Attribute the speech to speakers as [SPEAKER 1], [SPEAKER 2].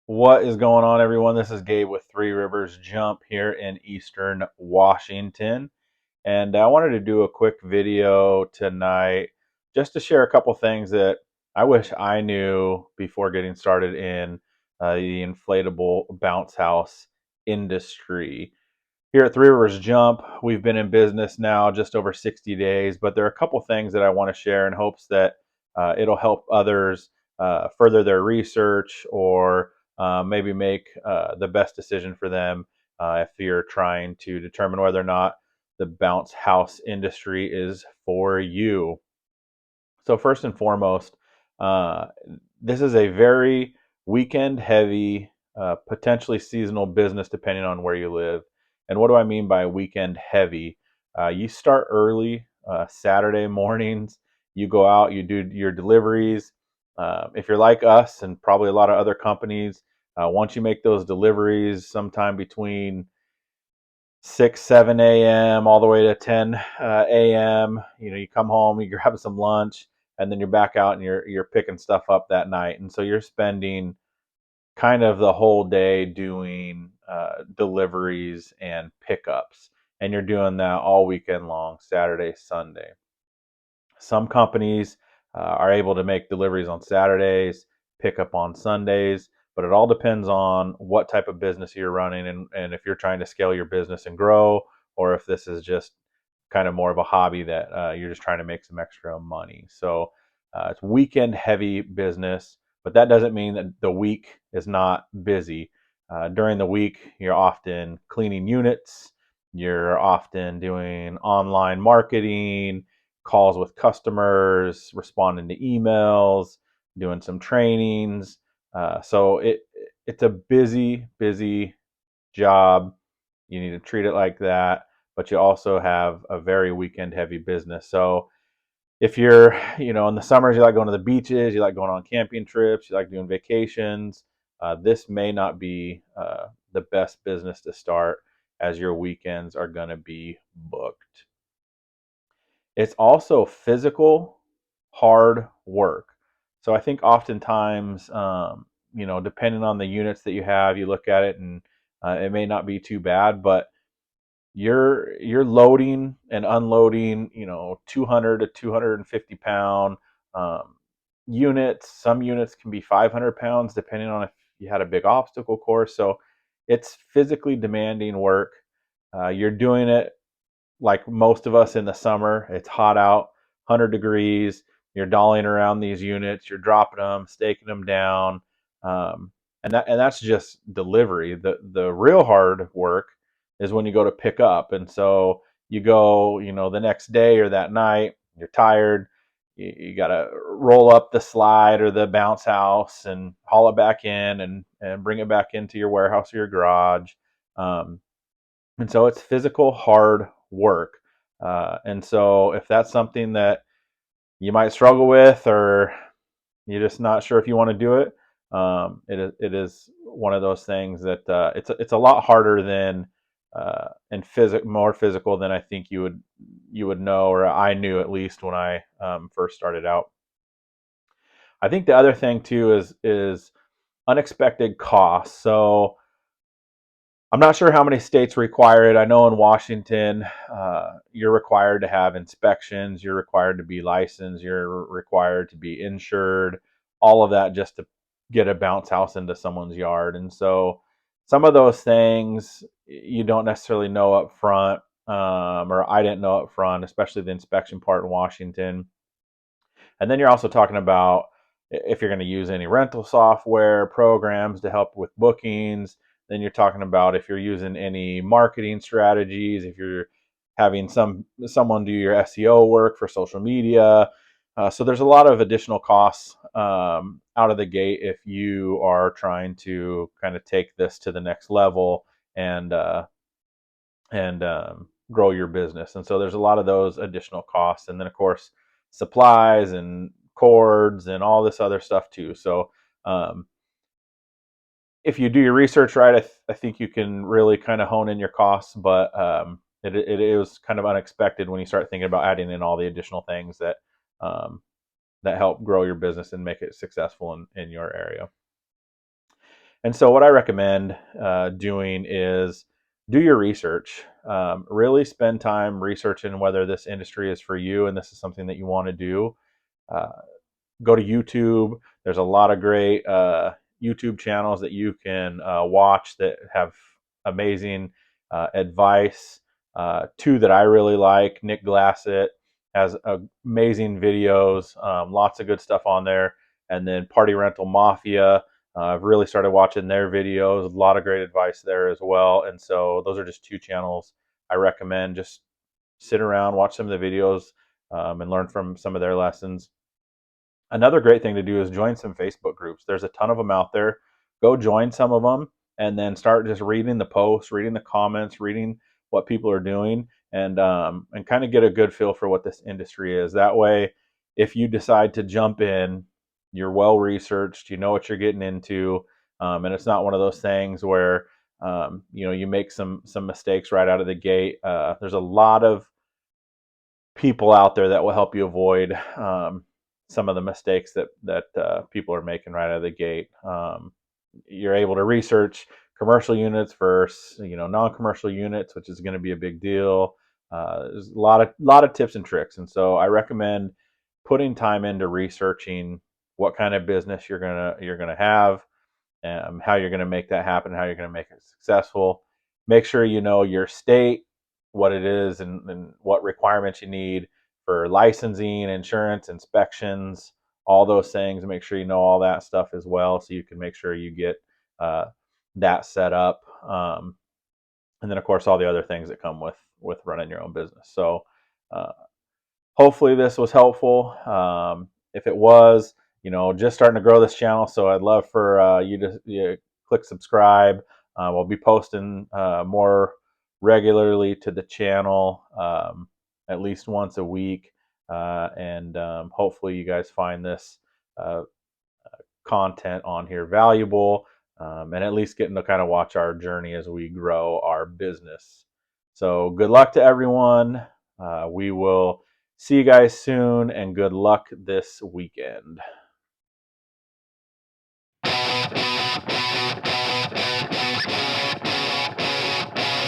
[SPEAKER 1] What is going on, everyone? This is Gabe with Three Rivers Jump here in Eastern Washington. And I wanted to do a quick video tonight just to share a couple things that I wish I knew before getting started in the inflatable bounce house industry. Here at Three Rivers Jump, we've been in business now just over 60 days, but there are a couple things that I want to share in hopes that it'll help others further their research or maybe make the best decision for them if you're trying to determine whether or not the bounce house industry is for you. So first and foremost, uh, this is a very weekend heavy, potentially seasonal business depending on where you live. And what do I mean by weekend heavy? You start early, Saturday mornings. You go out, you do your deliveries. If you're like us and probably a lot of other companies, once you make those deliveries, sometime between 6, 7 a.m. all the way to 10 a.m. You come home, you grab some lunch, and then you're back out and you're picking stuff up that night. And so you're spending kind of the whole day doing deliveries and pickups, and you're doing that all weekend long, Saturday, Sunday. Some companies are able to make deliveries on Saturdays, pick up on Sundays, but it all depends on what type of business you're running and if you're trying to scale your business and grow, or if this is just kind of more of a hobby that you're just trying to make some extra money. So it's weekend heavy business, but that doesn't mean that the week is not busy. During the week, you're often cleaning units, you're often doing online marketing, calls with customers, responding to emails, doing some trainings. So it's a busy job. You need to treat it like that, but you also have a very weekend heavy business. So if you're, in the summers, you like going to the beaches, you like going on camping trips, you like doing vacations, this may not be the best business to start as your weekends are going to be booked. It's also physical, hard work. So I think oftentimes, depending on the units that you have, you look at it and it may not be too bad, but you're loading and unloading, 200 to 250 pound units. Some units can be 500 pounds, depending on if you had a big obstacle course. So it's physically demanding work. You're doing it like most of us in the summer. It's hot out, 100 degrees. You're dollying around these units. You're dropping them, staking them down, and that's just delivery. The real hard work is when you go to pick up, and so you go, the next day or that night. You're tired. You got to roll up the slide or the bounce house and haul it back in and bring it back into your warehouse or your garage. Um, and so it's physical, hard work. And so if that's something that you might struggle with, or you're just not sure if you want to do it, it is one of those things that it's a lot harder than more physical than I think you would know, or I knew at least when I first started out. I think the other thing too is unexpected costs. So I'm not sure how many states require it. I know in Washington, you're required to have inspections, you're required to be licensed, you're required to be insured, all of that just to get a bounce house into someone's yard. And so some of those things you don't necessarily know up front, or I didn't know up front, especially the inspection part in Washington. And then you're also talking about if you're going to use any rental software programs to help with bookings. Then you're talking about if you're using any marketing strategies, if you're having someone do your SEO work for social media. So there's a lot of additional costs out of the gate if you are trying to kind of take this to the next level and grow your business. And so there's a lot of those additional costs, and then of course supplies and cords and all this other stuff too. So um, if you do your research right, I think you can really kind of hone in your costs, but it is kind of unexpected when you start thinking about adding in all the additional things um, that help grow your business and make it successful in your area. And so what I recommend doing is do your research. Really spend time researching whether this industry is for you and this is something that you want to do. Uh, Go to YouTube. There's a lot of great YouTube channels that you can watch that have amazing advice. Two that I really like: Nick Glassett has amazing videos, lots of good stuff on there. And then Party Rental Mafia. I've really started watching their videos. A lot of great advice there as well. And so those are just two channels I recommend. Just sit around, watch some of the videos, and learn from some of their lessons. Another great thing to do is join some Facebook groups. There's a ton of them out there. Go join some of them and then start just reading the posts, reading the comments, reading what people are doing, and kind of get a good feel for what this industry is. That way, if you decide to jump in, you're well researched, you know what you're getting into, and it's not one of those things where you make some mistakes right out of the gate. There's a lot of people out there that will help you avoid some of the mistakes that people are making right out of the gate. You're able to research commercial units versus non-commercial units, which is going to be a big deal. There's a lot of tips and tricks, and so I recommend putting time into researching what kind of business you're gonna have, how you're going to make that happen, how you're going to make it successful. Make sure you know your state, what it is, and what requirements you need for licensing, insurance, inspections, all those things. Make sure you know all that stuff as well, so you can make sure you get uh, that set up. And then, of course, all the other things that come with running your own business. So, uh, hopefully this was helpful. If it was, just starting to grow this channel, so I'd love for you to click subscribe. We'll be posting more regularly to the channel, at least once a week, and hopefully you guys find this uh, content on here valuable, and at least getting to kind of watch our journey as we grow our business. So good luck to everyone. We will see you guys soon, and good luck this weekend.